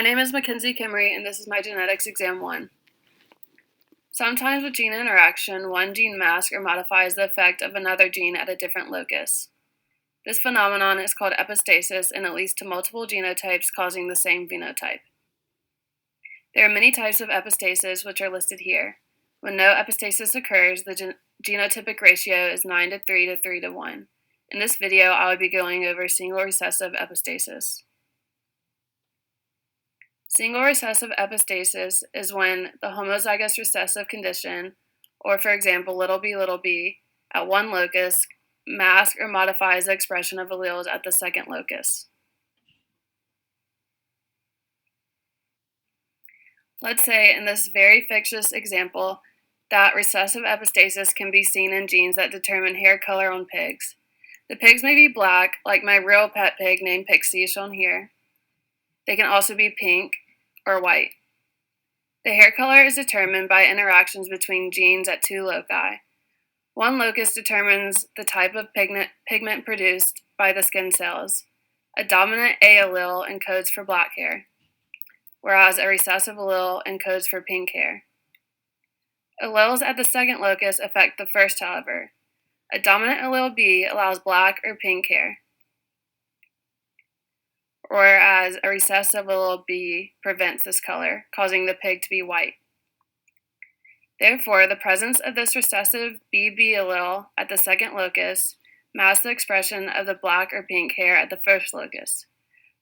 My name is Mackenzie Kimmery, and this is my genetics exam 1. Sometimes with gene interaction, one gene masks or modifies the effect of another gene at a different locus. This phenomenon is called epistasis, and it leads to multiple genotypes causing the same phenotype. There are many types of epistasis, which are listed here. When no epistasis occurs, the genotypic ratio is 9 to 3 to 3 to 1. In this video, I will be going over single recessive epistasis. Single recessive epistasis is when the homozygous recessive condition, or for example, b, at one locus masks or modifies the expression of alleles at the second locus. Let's say in this very fictitious example that recessive epistasis can be seen in genes that determine hair color on pigs. The pigs may be black, like my real pet pig named Pixie shown here. They can also be pink or white. The hair color is determined by interactions between genes at two loci. One locus determines the type of pigment produced by the skin cells. A dominant A allele encodes for black hair, whereas a recessive allele encodes for pink hair. Alleles at the second locus affect the first, however. A dominant allele B allows black or pink hair, whereas a recessive allele B prevents this color, causing the pig to be white. Therefore, the presence of this recessive BB allele at the second locus masks the expression of the black or pink hair at the first locus.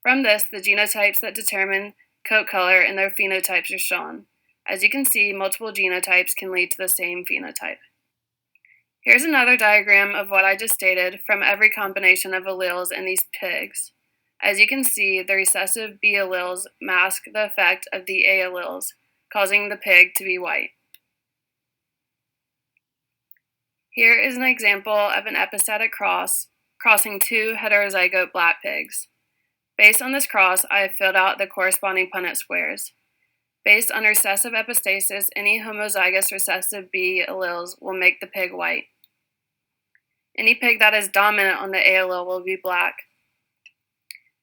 From this, the genotypes that determine coat color and their phenotypes are shown. As you can see, multiple genotypes can lead to the same phenotype. Here's another diagram of what I just stated from every combination of alleles in these pigs. As you can see, the recessive B alleles mask the effect of the A alleles, causing the pig to be white. Here is an example of an epistatic cross crossing two heterozygote black pigs. Based on this cross, I have filled out the corresponding Punnett squares. Based on recessive epistasis, any homozygous recessive B alleles will make the pig white. Any pig that is dominant on the A allele will be black.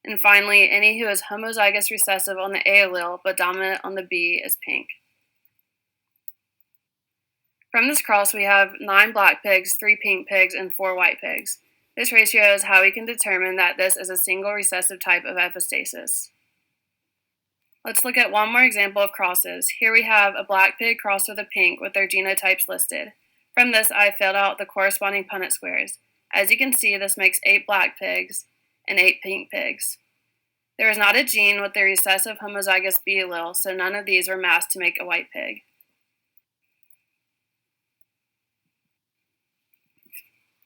And finally, any who is homozygous recessive on the A allele but dominant on the B is pink. From this cross, we have 9 black pigs, 3 pink pigs, and 4 white pigs. This ratio is how we can determine that this is a single recessive type of epistasis. Let's look at one more example of crosses. Here we have a black pig crossed with a pink with their genotypes listed. From this, I filled out the corresponding Punnett squares. As you can see, this makes 8 black pigs and 8 pink pigs. There is not a gene with the recessive homozygous B allele, so none of these were masked to make a white pig.